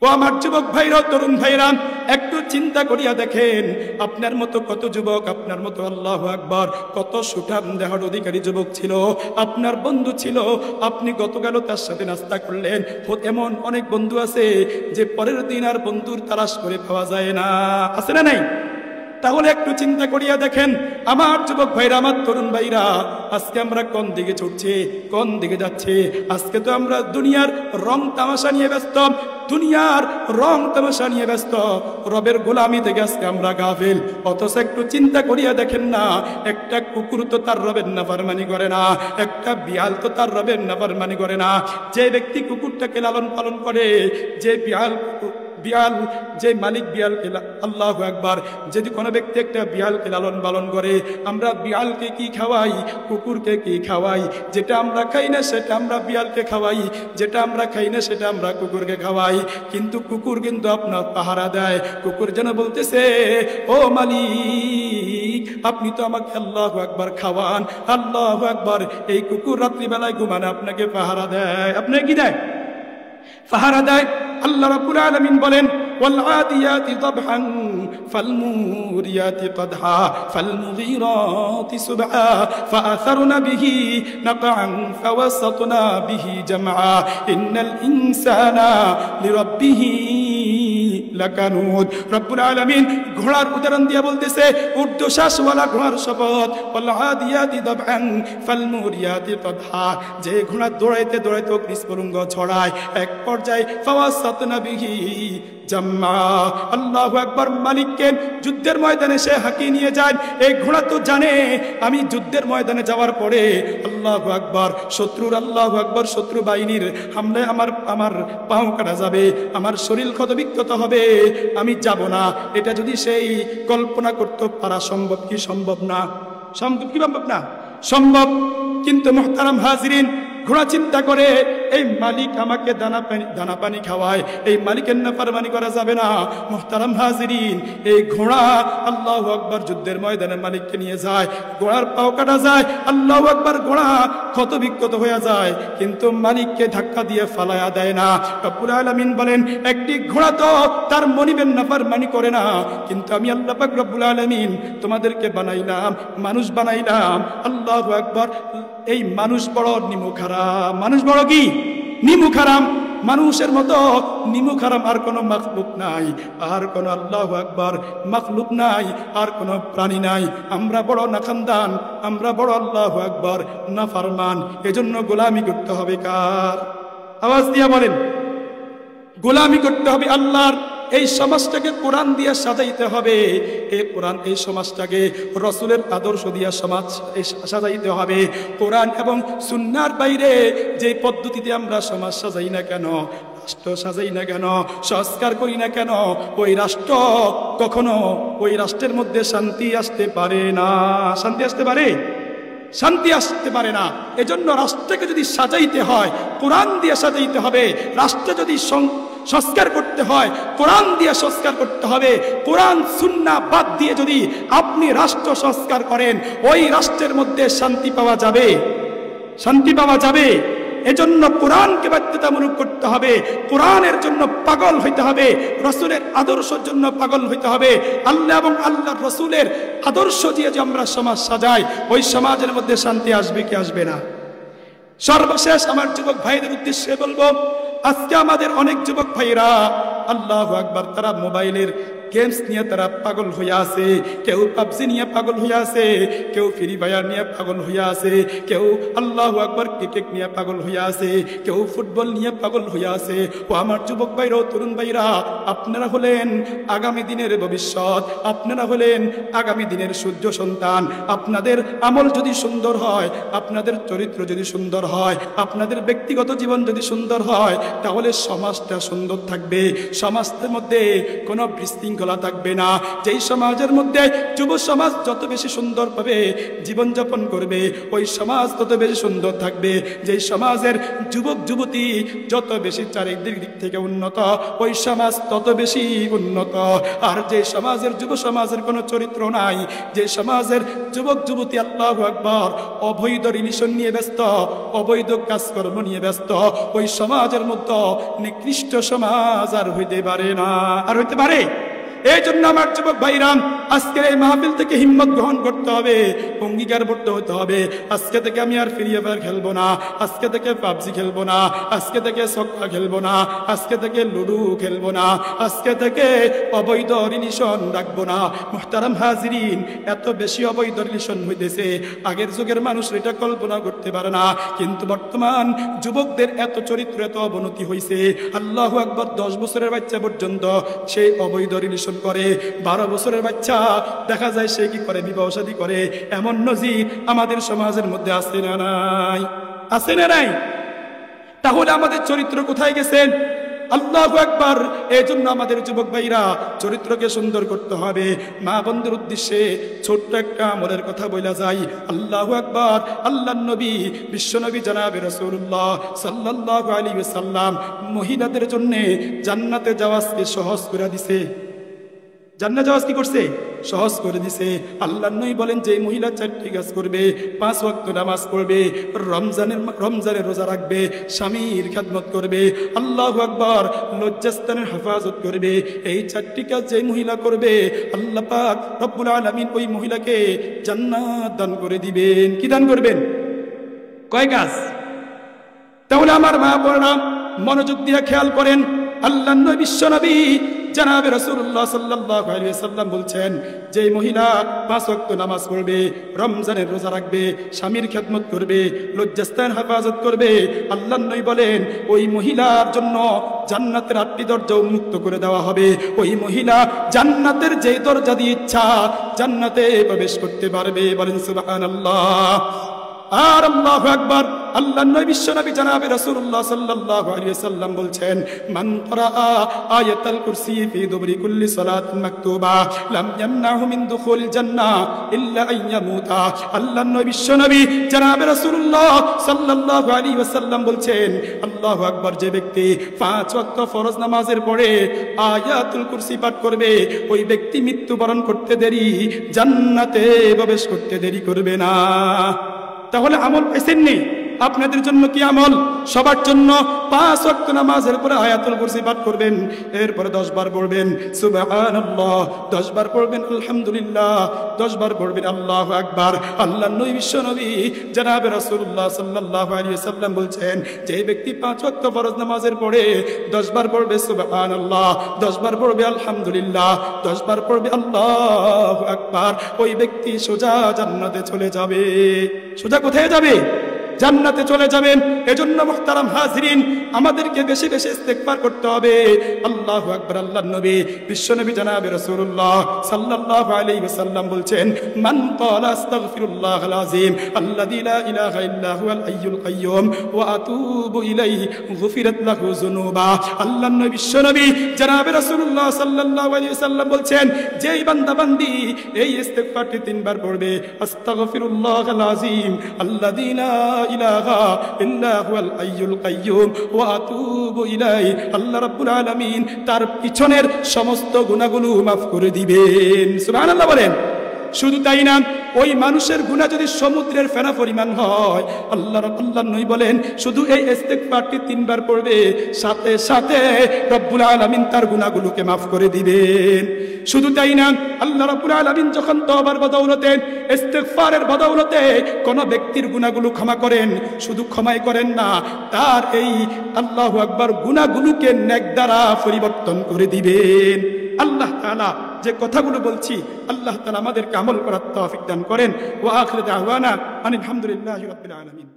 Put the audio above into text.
ও আমার যুবক ভাইরা, তরুণ ভাইরা, একটু চিন্তা করিয়া দেখেন, আপনার মতো কত যুবক, আপনার মতো আল্লাহু আকবার কত সুঠাম দেহর অধিকারী যুবক ছিল, আপনার বন্ধু ছিল, আপনি গতকাল তার সাথে নাস্তা করলেন। এমন অনেক বন্ধু আছে যে পরের দিন আর বন্ধুর তালাশ করে পাওয়া যায় না, আছে না নাই? তাহলে একটু চিন্তা করিয়া দেখেন আমার যুবক ভাইরা, আমার তরুণ ভাইরা, আজকে আমরা কোন দিকে ছুটছি, কোন দিকে যাচ্ছি? আজকে তো আমরা দুনিয়ার রং তামাশা নিয়ে ব্যস্ত, দুনিয়ার রং তামাশা নিয়ে ব্যস্ত, রবের গোলামি থেকে আজকে আমরা গাফিল। অথচ একটু চিন্তা করিয়া দেখেন না, একটা কুকুর তো তার রবের নাফরমানি করে না, একটা বিড়াল তো তার রবের নাফরমানি করে না। যে ব্যক্তি কুকুরটাকে লালন পালন করে, যে বিড়াল যে মালিক বিড়ালকে, আল্লাহু আকবার, যদি কোনো ব্যক্তি একটা বিড়ালকে লালন পালন করে, আমরা বিড়ালকে কি খাওয়াই, কুকুরকে কি খাওয়াই? যেটা আমরা খাই না সেটা আমরা বিড়ালকে খাওয়াই, যেটা আমরা খাই না সেটা আমরা কুকুরকে খাওয়াই। কিন্তু কুকুর কিন্তু আপনার পাহারা দেয়। কুকুর যেন বলতেছে, ও মালিক, আপনি তো আমাকে আল্লাহু আকবার খাওয়ান, আল্লাহু আকবার। এই কুকুর রাত্রিবেলায় ঘুমানে আপনাকে পাহারা দেয়। আপনাকে কি দেয়? পাহারা দেয়। আল্লাহ রাব্বুল আলামিন বলেন, والعاديات ضبحا فالموريات قدحا فالمغيرات سبحا فأثرن به نقعا فوسطنا به جمعا إن الإنسان لربه লাকানুদ। রব্বুল আলামিন ঘোড়ার উদাহরণ দিয়ে বলতেছে, ঊর্ধ্বশ্বাসওয়ালা ঘোড়ার শপথ, ওয়াল-আদিয়াতি দাবহান ফাল-মুরিয়াতি কদহা, যে ঘোড়া দৌড়াইতে দৌড়াইতে অগ্নিস্ফুলিঙ্গ ছড়ায়, এক পর্যায়ে ফাওয়াসাতনা বিহি জাম্মা। আল্লাহু আকবার। মালিককে যুদ্ধের ময়দানে সে হাঁকিয়ে নিয়ে যায়। এই ঘোড়া তো জানে আমি যুদ্ধের ময়দানে যাওয়ার পরে আল্লাহু আকবার শত্রুর, আল্লাহু আকবার শত্রু বাহিনীর হামলায় আমার পাও কাটা যাবে, আমার শরীর ক্ষতবিক্ষত হবে, আমি যাব না। এটা যদি সেই কল্পনা করতে পারা সম্ভব কি সম্ভব না? সম্ভব কি সম্ভব না? সম্ভব। কিন্তু মুহতারাম হাজিরিন, ঘোড়া চিন্তা করে, এই মালিক আমাকে দানা পানি খাওয়ায়, এই মালিকের নাফরমানি করা যাবে না। মুহতারাম হাজিরিন, এই ঘোড়া আল্লাহু আকবার যুদ্ধের ময়দানে মালিককে নিয়ে যায়, ঘোড়ার পাও কাটা যায়, আল্লাহু আকবার, ঘোড়া ক্ষত বিক্ষত হয়ে যায়, কিন্তু মালিককে ধাক্কা দিয়ে ফালায়া দেয় না। রব্বুল আলামিন বলেন, একটি ঘোড়া তো তার মনিবের নাফরমানি করে না, কিন্তু আমি আল্লাহ পাক রব্বুল আলামিন তোমাদেরকে বানাইলাম, মানুষ বানাইলাম। আল্লাহু আকবার। এই মানুষ বড় নিমুখারাম। মানুষ বড় কি? নিমুখারাম। মানুষের মতো নিমুখারাম আর কোনো মাখলুক নাই, আর কোনো আল্লাহু আকবার মাখলুক নাই, আর কোনো প্রাণী নাই। আমরা বড় নাখানদান, আমরা বড় আল্লাহু আকবার নাফরমান। এজন্য গোলামি করতে হবে কার? আওয়াজ দিয়া বলেন। গোলামি করতে হবে আল্লাহর। এই সমাজটাকে কোরআন দিয়ে সাজাইতে হবে। এই কোরআন, এই সমাজটাকে রসুলের আদর্শ দিয়ে সমাজ সাজাইতে হবে। কোরআন এবং সুন্নাহর বাইরে যে পদ্ধতিতে আমরা সমাজ সাজাই না কেন, রাষ্ট্র সাজাই না কেন, সংস্কার করি না কেন, ওই রাষ্ট্র কখনো, ওই রাষ্ট্রের মধ্যে শান্তি আসতে পারে না। শান্তি আসতে পারে? শান্তি আসতে পারে না। এজন্য রাষ্ট্রকে যদি সাজাইতে হয় কোরআন দিয়ে সাজাইতে হবে। রাষ্ট্র যদি সংস্কার করতে হয় কোরআন দিয়ে সংস্কার করতে হবে। কোরআন সুন্নাহ বাদ দিয়ে যদি আপনি রাষ্ট্র সংস্কার করেন, ওই রাষ্ট্রের মধ্যে শান্তি পাওয়া যাবে? শান্তি পাওয়া যাবে? এজন্য কোরআনকে বাধ্যতামূলক করতে হবে, কোরআনের জন্য পাগল হইতে হবে, রসুলের আদর্শের জন্য পাগল হইতে হবে। আল্লাহ এবং আল্লাহর রসুলের আদর্শ দিয়ে যে আমরা সমাজ সাজাই, ওই সমাজের মধ্যে শান্তি আসবে কি আসবে না? সর্বশেষ আমার যুবক ভাইদের উদ্দেশ্যে বলবো, আজকে আমাদের অনেক যুবক ভাইরা আল্লাহু আকবার, তারা মোবাইলের গেমস নিয়ে তারা পাগল হইয়া আছে। কেউ পাবজি নিয়ে পাগল হইয়া আছে, কেউ ফ্রি ফায়ার নিয়ে পাগল হইয়া আছে, কেউ আল্লাহু আকবার ক্রিকেট নিয়ে পাগল হইয়া আছে, কেউ ফুটবল নিয়ে পাগল হইয়া আছে। ও আমার যুবক ভাইরা, তরুণ ভাইরা, আপনারা হলেন আগামী দিনের ভবিষ্যৎ, আপনারা হলেন আগামী দিনের সূর্য সন্তান। আপনাদের আমল যদি সুন্দর হয়, আপনাদের চরিত্র যদি সুন্দর হয়, আপনাদের ব্যক্তিগত জীবন যদি সুন্দর হয়, তাহলে সমাজটা সুন্দর থাকবে। সমাজের মধ্যে কোনো বিশৃঙ্খলা বিশৃঙ্খলা থাকবে না। যেই সমাজের মধ্যে যুব সমাজ যত বেশি সুন্দরভাবে জীবনযাপন করবে, ওই সমাজ তত বেশি সুন্দর থাকবে। যেই সমাজের যুবক যুবতী যত বেশি চারিদিক দিক থেকে উন্নত, ওই সমাজ তত বেশি উন্নত। আর যে সমাজের যুব সমাজের কোনো চরিত্র নাই, যে সমাজের যুবক যুবতী আল্লাহু আকবার অবৈধ রিলেশন নিয়ে ব্যস্ত, অবৈধ কাজকর্ম নিয়ে ব্যস্ত, ওই সমাজের মধ্যে নিকৃষ্ট সমাজ আর হইতে পারে না। আর হইতে পারে? এই জন্য আমার যুবক ভাইরাম, আজকের এই মাহফিল থেকে হিম্মত গ্রহণ করতে হবে, অঙ্গীকারবদ্ধ হতে হবে। আজকে থেকে আমি আর ফ্রি ফায়ার খেলবো না, আজকে থেকে পাবজি খেলবো না, আজকে থেকে সক্কা খেলবো না, আজকে থেকে লুডু খেলবো না, আজকে থেকে অবৈধ রিলেশন রাখবো না। মুহতারাম হাজিরিন, এত বেশি অবৈধ রিলেশন হইতেছে, আগের যুগের মানুষ এটা কল্পনা করতে পারে না। কিন্তু বর্তমান যুবকদের এত চরিত্র, এত অবনতি হয়েছে। আল্লাহু আকবার, 10 বছরের বাচ্চা পর্যন্ত সেই অবৈধ রিলেশন করে। 12 বছরের বাচ্চা দেখা যায় সে কি করে, বিবাহ শাদী করে। এমন নজির আমাদের সমাজের মধ্যে আছে না নাই? আছে না নাই? তাহলে আমাদের চরিত্র কোথায় গেছেন? আল্লাহু আকবার। এই জন্য আমাদের যুবক ভাইরা চরিত্রকে সুন্দর করতে হবে। মা বন্ধুর উদ্দেশ্যে ছোট্ট একটা আমলের কথা বলা যায়। আল্লাহু আকবার। আল্লাহর নবী, বিশ্বনবী জনাবে রাসূলুল্লাহ সাল্লাল্লাহু আলাইহি ওয়াসাল্লাম মহিলাদের জন্য জান্নাতে যাওয়াকে সহজ করে দিছে। জান্নাত যাওয়া কি করছে? সহজ করে দিছে। আল্লাহর নবী বলেন, যে মহিলা 4টি কাজ করবে, 5 ওয়াক্ত নামাজ পড়বে, রমজানের রোজা রাখবে, স্বামীর খেদমত করবে, আল্লাহু আকবার, লজ্জাস্থানের হেফাজত করবে, এই 4টি কাজ যে মহিলা করবে, আল্লাহ পাক রব্বুল আলামিন ওই মহিলাকে জান্নাত দান করে দিবেন। কি দান করবেন? কয় কাজ? তাহলে আমার মা বোনেরা মনোযোগ দিয়ে খেয়াল করেন। আল্লাহর নবী, বিশ্বনবী জনাবে রাসূলুল্লাহ সাল্লাল্লাহু আলাইহি ওয়াসাল্লাম বলছেন, যে মহিলা 5 ওয়াক্ত নামাজ পড়বে, রমজানের রোজা রাখবে, স্বামীর খেদমত করবে, লজ্জাস্থান হেফাজত করবে, আল্লাহর নবী বলেন ওই মহিলার জন্য জান্নাতের 8টি দরজা উন্মুক্ত করে দেওয়া হবে। ওই মহিলা জান্নাতের যে দরজা দিয়ে ইচ্ছা জান্নাতে প্রবেশ করতে পারবে। বলেন সুবহানাল্লাহ। আর আল্লাহু আকবার। আল্লাহর নবী, বিশ্বনবী জনাবে রাসূলুল্লাহ সাল্লাল্লাহু আলাইহি ওয়াসাল্লাম বলছেন, মান ক্রাআ আয়াতাল কুরসি ফি দুবরি কুল্লি সালাতিন মাকতুবা লাম ইয়ামনাহু মিন দুখুলিল জান্নাহ ইল্লা আন ইয়ামুতা। আল্লাহর নবী, বিশ্বনবী জনাবে রাসূলুল্লাহ সাল্লাল্লাহু আলাইহি ওয়াসাল্লাম বলছেন, আল্লাহু আকবার, যে ব্যক্তি 5 ওয়াক্ত ফরজ নামাজের পরে আয়াতুল কুরসি পাঠ করবে, ওই ব্যক্তি মৃত্যুবরণ করতে দেরি, জান্নাতে প্রবেশ করতে দেরি করবে না। তাহলে আমল পাইছেন নি? আপনাদের জন্য কি আমল? সবার জন্য 5 ওয়াক্ত নামাজের পরে আয়াতুল কুরসি পাঠ করবেন, এরপরে 10 বার পড়বেন সুবহানাল্লাহ, 10 বার পড়বেন আলহামদুলিল্লাহ, 10 বার পড়বেন আল্লাহু আকবার। আল্লাহর নবী, বিশ্বনবী জনাবে রাসূলুল্লাহ সাল্লাল্লাহু আলাইহি ওয়াসাল্লাম বলছেন, যে ব্যক্তি 5 ওয়াক্ত ফরজ নামাজের পরে 10 বার পড়বে সুবহানাল্লাহ, 10 বার পড়বে আলহামদুলিল্লাহ, 10 বার পড়বে আল্লাহু আকবার, ওই ব্যক্তি সোজা জান্নাতে চলে যাবে। সোজা কোথায় যাবে? জান্নাতে চলে যাবেন। এজন্য মুহতারাম হাজিরিন, আমাদেরকে বেশি বেশি ইস্তেগফার করতে হবে। আল্লাহু আকবার। আল্লাহর নবী, বিশ্বনবী জনাবে রাসূলুল্লাহ সাল্লাল্লাহু আলাইহি ওয়াসাল্লাম বলছেন, মান ক্বালা আস্তাগফিরুল্লাহাল আযীম আল্লাযী লা ইলাহা ইল্লা হুয়াল হাইয়ুল কাইয়্যুম ওয়া আতুবু ইলাইহি গুফিরাত লাহু যুনুবা। আল্লাহর নবী, বিশ্বনবী জনাবে রাসূলুল্লাহ সাল্লাল্লাহু আলাইহি ওয়াসাল্লাম বলছেন, যেই বান্দা বান্দি এই ইস্তেগফারটি 3 বার পড়বে, আস্তাগফিরুল্লাহাল আযীম আল্লাযী লা ইলাহা ইল্লা হুয়াল হাইয়ুল কাইয়্যুম ওয়া আতুবু ইলাইহি, আল্লাহ রাব্বুল আলামিন তার পিছনের সমস্ত গুনাহগুলো মাফ করে দিবেন। সুবহানাল্লাহ বলেন। শুধু তাই না, ওই মানুষের গুনাহ যদি সমুদ্রের ফেনা পরিমাণ হয়, আল্লাহর নবী বলেন, শুধু এই ইস্তেগফারটি 3 বার পড়বে, সাথে সাথে রব্বুল আলামিন তার গুনাহগুলোকে মাফ করে দিবেন। শুধু তাই না, আল্লাহ রাব্বুল আলামিন যখন তওবার বদৌলতে, ইস্তেগফারের বদৌলতে কোন ব্যক্তির গুনাহগুলো ক্ষমা করেন, শুধু ক্ষমাই করেন না, তার এই আল্লাহু আকবার গুনাহগুলোকে নেক দ্বারা পরিবর্তন করে দিবেন। আল্লাহ তাআলা যে কথাগুলো বলছি, আল্লাহ তাআলা আমাদেরকে আমল করার তৌফিক দান করেন। ওয়া আখিরু দাওয়ানা আনিল হামদুলিল্লাহি রাব্বিল আলামিন।